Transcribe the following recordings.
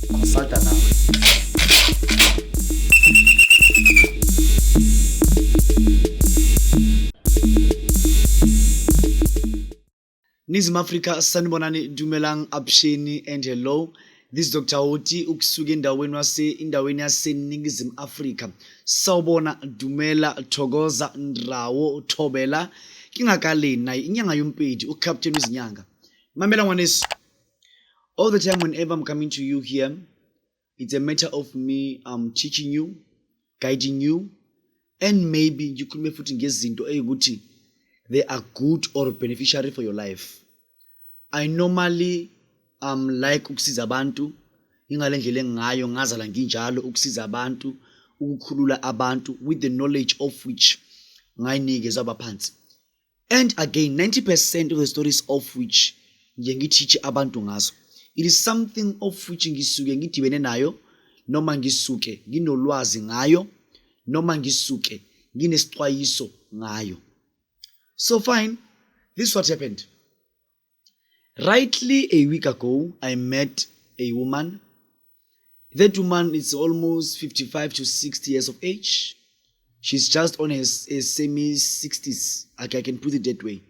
Masada nawe. Nizim Africa, sanibonani, dumelang, absheni and hello. This is Dr. Oti ukusuka endaweni yaseNingizimu Afrika. Sawubona, dumela, thokoza, ndawo, thobela. Kingakaleni nayi inyanga yompedi uCaptain Uzinyanga. Mamela ngwaneso. All the time whenever I'm coming to you here, it's a matter of me teaching you, guiding you, and maybe you could be futhi ngezinto eyukuthi they are good or beneficiary for your life. I normally like ukusiza abantu ingale ndlela engayo ngazala nginjalo ukusiza abantu ukukhulula abantu with the knowledge of which ngayinikezwe abaphansi. And again 90% of the stories of which ngiyengiteach abantu ngazo, it is something of which ngisuke ngidibene nayo noma ngisuke nginolwazi ngayo noma ngisuke nginesixwayiso ngayo. So fine, this is what happened. Rightly a week ago, I met a woman. That woman is almost 55 to 60 years of age. She's just on her semi-60s. I can put it that way.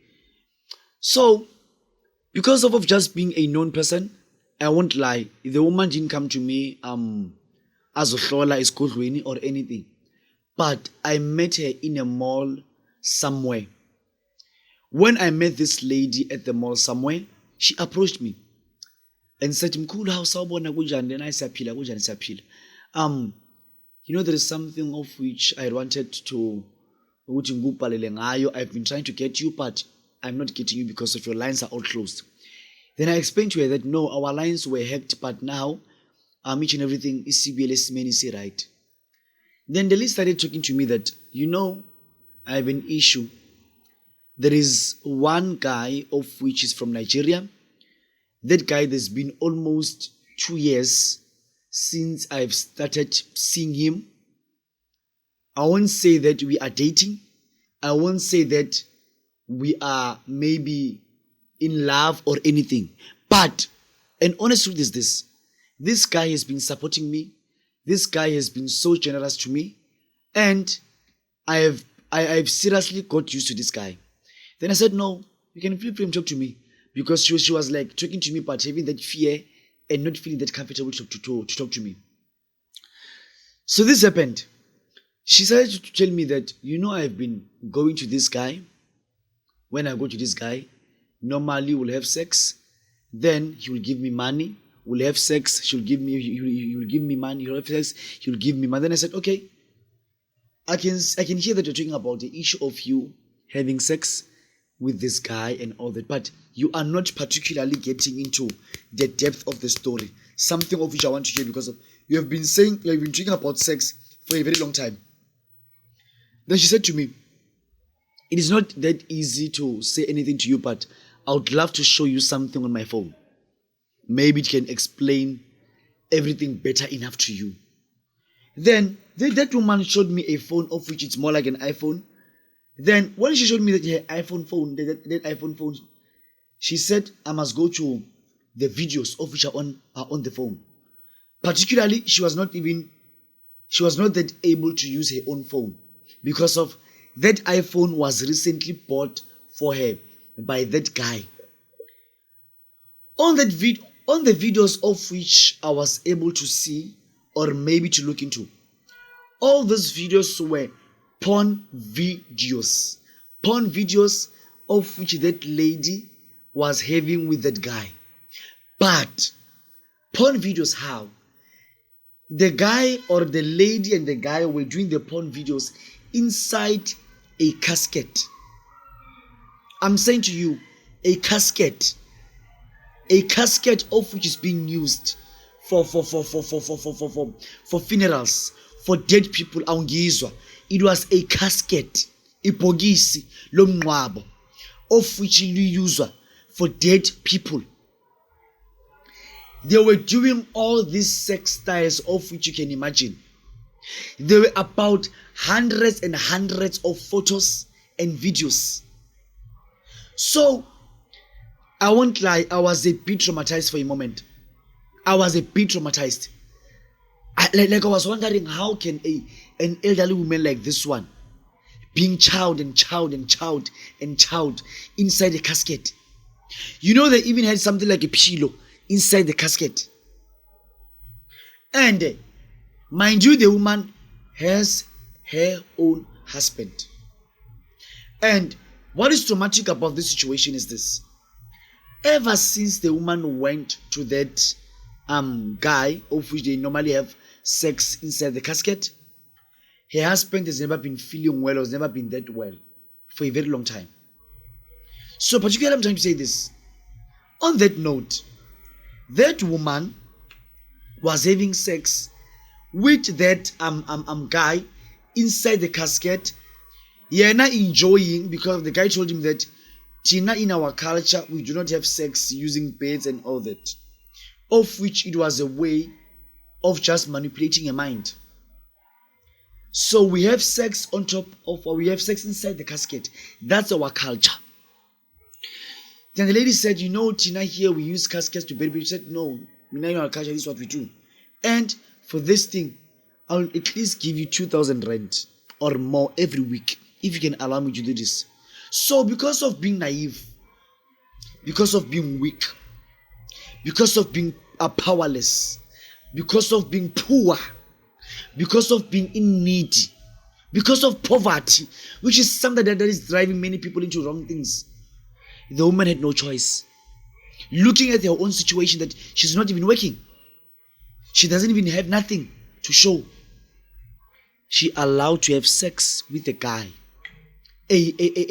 So, because of just being a known person, I won't lie, the woman didn't come to me as uhlola esigodlweni or anything. But I met her in a mall somewhere. When I met this lady at the mall somewhere, she approached me and said, Mkhulu, how sawubona kunjani? Then I siyaphila kunjani siyaphila. There is something of which I wanted to ukuthi ngikubhalele ngayo. I've been trying to get you, but I'm not getting you because of your lines are all closed. Then I explained to her that no, our lines were hacked, but now each and everything is CBLS is right. Then the lady started talking to me that, I have an issue. There is one guy of which is from Nigeria. That guy, there's been almost 2 years since I've started seeing him. I won't say that we are dating. I won't say that we are maybe in love or anything. But an honest truth is this. This guy has been supporting me. This guy has been so generous to me. And I've seriously got used to this guy. Then I said, no, you can feel free to talk to me. Because she was like talking to me, but having that fear and not feeling that comfortable to talk to me. So this happened. She started to tell me that, I've been going to this guy. When I go to this guy, normally we'll have sex. Then he will give me money. We'll have sex. He will give me money. He'll have sex. He'll give me money. Then I said, okay, I can hear that you're talking about the issue of you having sex with this guy and all that, but you are not particularly getting into the depth of the story. Something of which I want to hear because you have been talking about sex for a very long time. Then she said to me, it is not that easy to say anything to you, but I would love to show you something on my phone. Maybe it can explain everything better enough to you. Then that woman showed me a phone of which it's more like an iPhone. Then when she showed me that her iPhone phone, that iPhone phone, she said I must go to the videos of which are on the phone. Particularly, she was not that able to use her own phone because of that iPhone was recently bought for her by that guy. On the videos of which I was able to see or maybe to look into, all those videos were porn videos of which that lady was having with that guy. But porn videos, how? The guy or the lady and the guy were doing the porn videos inside a casket. I'm saying to you, a casket of which is being used for funerals, for dead people. It was a casket, ibhokisi lomngcwabo, of which you use for dead people. They were doing all these sex styles of which you can imagine. There were about hundreds and hundreds of photos and videos. So, I won't lie, I was a bit traumatized for a moment. I was a bit traumatized. I was wondering, how can an elderly woman like this one being chowed and chowed and chowed and chowed inside the casket? You know, they even had something like a pillow inside the casket. And mind you, the woman has her own husband. And what is traumatic about this situation is this: ever since the woman went to that guy, of which they normally have sex inside the casket, her husband has never been feeling well, or has never been that well for a very long time. So particularly, I'm trying to say this. On that note, that woman was having sex with that guy inside the casket. Not enjoying, because the guy told him that Tina, in our culture, we do not have sex using beds and all that. Of which it was a way of just manipulating a mind. So we have sex on top of, or we have sex inside the casket. That's our culture. Then the lady said, you know, Tina, here we use caskets to bury people. She said, no, in our culture, this is what we do. And for this thing, I'll at least give you 2,000 rand or more every week if you can allow me to do this. So because of being naive, because of being weak, because of being powerless, because of being poor, because of being in need, because of poverty, which is something that is driving many people into wrong things, the woman had no choice. Looking at her own situation, that she's not even working, she doesn't even have nothing to show, she allowed to have sex with a guy, a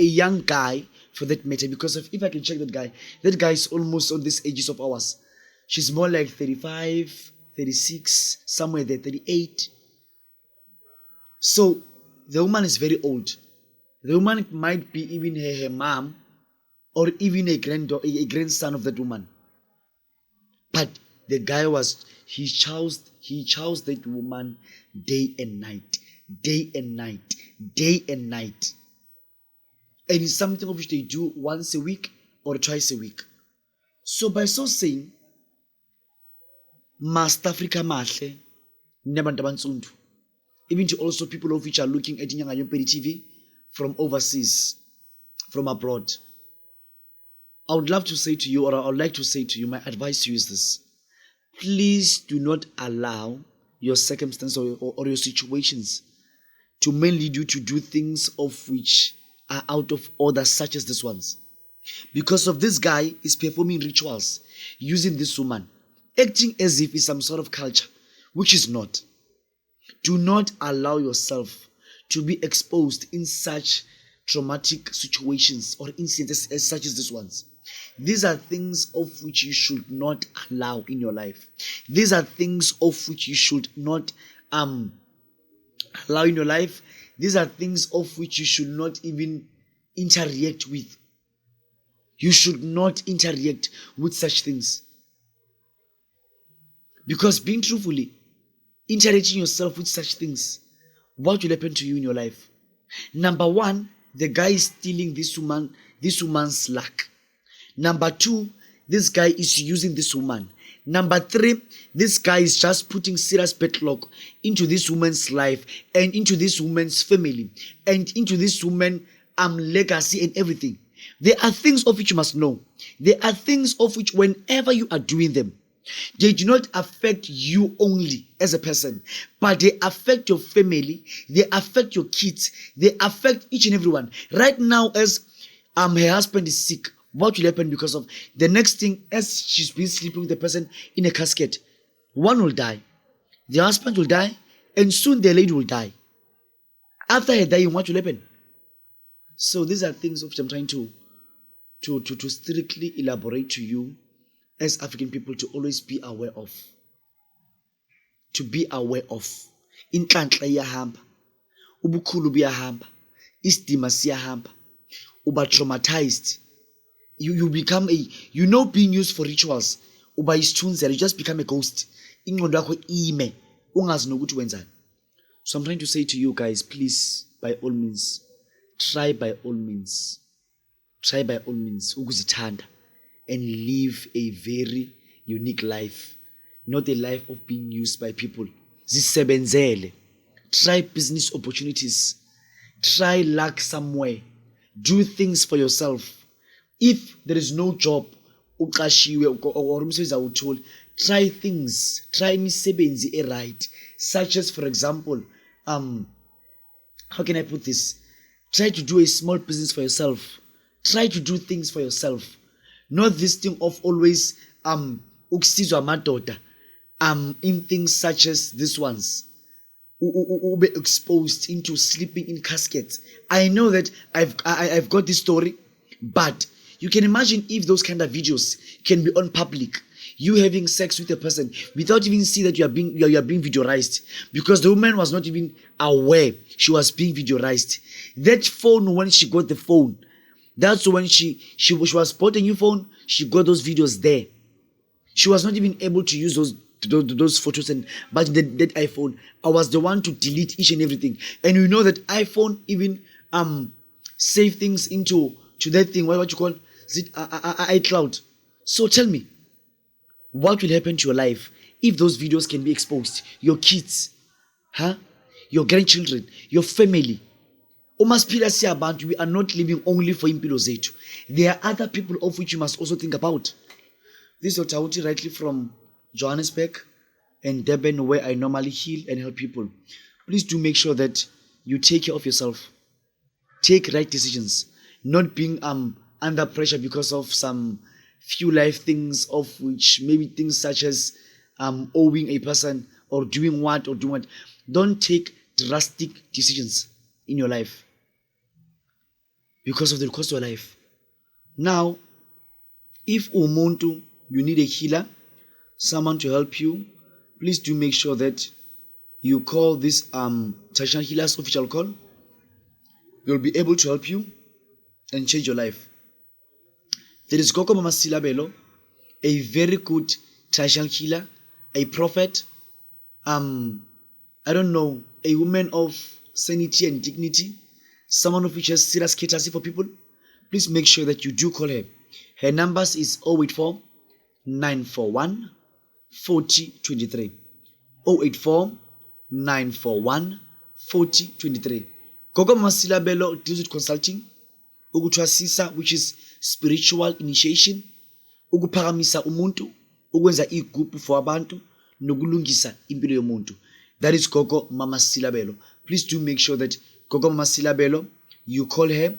young guy for that matter, because if I can check that guy is almost on these ages of ours. She's more like 35, 36, somewhere there, 38. So the woman is very old. The woman might be even her mom, or even a grandson of that woman. But the guy he chose that woman day and night, day and night, day and night. And it's something of which they do once a week or twice a week. So by so saying, Master Africa Mahle, Nebantabansundu, even to also people of which are looking at Inyanga Yompedi TV from overseas, from abroad, I would love to say to you, or I would like to say to you, my advice to you is this: please do not allow your circumstances or your situations to mainly lead you to do things of which are out of order, such as these ones. Because of this guy is performing rituals using this woman, acting as if it's some sort of culture, which is not. Do not allow yourself to be exposed in such traumatic situations or incidents as such as these ones. These are things of which you should not allow in your life. These are things of which you should not allow in your life. These are things of which you should not even interact with. You should not interact with such things. Because being truthfully, interacting yourself with such things, what will happen to you in your life? Number one, the guy is stealing this woman's luck. Number two, this guy is using this woman. Number three, this guy is just putting serious padlock into this woman's life and into this woman's family and into this woman's legacy and everything. There are things of which you must know. There are things of which whenever you are doing them, they do not affect you only as a person, but they affect your family, they affect your kids, they affect each and everyone. Right now, as her husband is sick, what will happen because of the next thing? As she's been sleeping with the person in a casket, one will die, the husband will die, and soon the lady will die. After her dying, what will happen? So these are things which I'm trying to strictly elaborate to you as African people to always be aware of. To be aware of. Inhlanhla iyahamba, ubukhulu buyahamba, isidima siyahamba, uba traumatized. You become being used for rituals. Uba isithunzela, you just become a ghost. Ingqondo yakho ime, ungazi nokuthi wenzani. So I'm trying to say to you guys, please, by all means, try by all means, ukuzithanda and live a very unique life. not a life of being used by people. Zisebenzele. Try business opportunities. Try luck somewhere. Do things for yourself. If there is no job, or try things. Try misebenzi right. Such as, for example, how can I put this? Try to do a small business for yourself. Try to do things for yourself. Not this thing of always ukusizwa madoda in things such as these ones. Be exposed into sleeping in caskets. I know that I've got this story, but you can imagine if those kind of videos can be on public. You having sex with a person without even see that you are being videoized, because the woman was not even aware she was being videoized. That phone, when she got the phone, that's when she was bought a new phone. She got those videos there. She was not even able to use those photos, but that iPhone, I was the one to delete each and everything. And you know that iPhone even save things into that thing. What you call it? iCloud. So tell me, what will happen to your life if those videos can be exposed? Your kids, your grandchildren, your family. We are not living only for impilo zethu. There are other people of which you must also think about. This is Otawuti, rightly from Johannesburg and Durban, where I normally heal and help people. Please do make sure that you take care of yourself. Take right decisions. Not being under pressure because of some few life things, of which maybe things such as owing a person or doing what. Don't take drastic decisions in your life because of the cost of your life. Now, if umuntu, you need a healer, someone to help you, please do make sure that you call this traditional healers official call. They'll be able to help you and change your life. There is Gogo Mama Silabelo, a very good traditional healer, a prophet, I don't know, a woman of sanity and dignity, someone of which has serious courtesy for people. Please make sure that you do call her. Her numbers is 084 941 4023. 084 941 4023. Gogo Mama Silabelo deals with consulting, ukuthwasisa, which is spiritual initiation, ukuphakamisa umuntu, ukwenza igroup for abantu, nokulungisa impilo yomuntu. That is Gogo Mama Silabelo. Please do make sure that Gogo Mama Silabelo, you call her,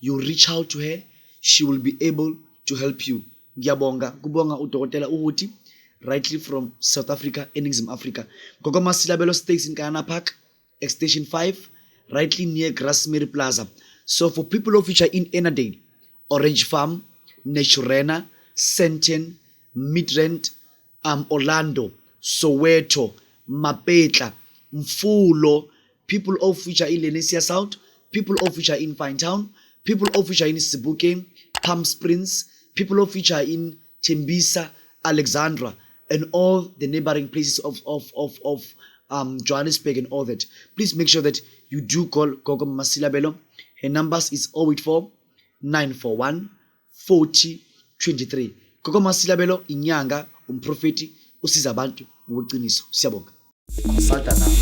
you reach out to her, she will be able to help you. Ngiyabonga kubonga udokotela ukuthi, rightly from South Africa, Eningizimu Africa. Gogo Mama Silabelo stays in Kayana Park, Extension 5, rightly near Grasmere Plaza. So for people of which are in Enadale, Orange Farm, Naturena, Sandton, Midrand, Orlando, Soweto, Mapetla, Mfulo, people of which are in Lenesia South, people of which are in Finetown, people of which are in Sibuke, Palm Springs, people of which are in Tembisa, Alexandra, and all the neighboring places of Johannesburg and all that. Please make sure that you do call Gogo Mama Silabelo. Her numbers is 084 941 4023. Gogo Mama Silabelo inyanga umprofeti usiza abantu ngokuqiniso. Siyabonga. Consulta nawe.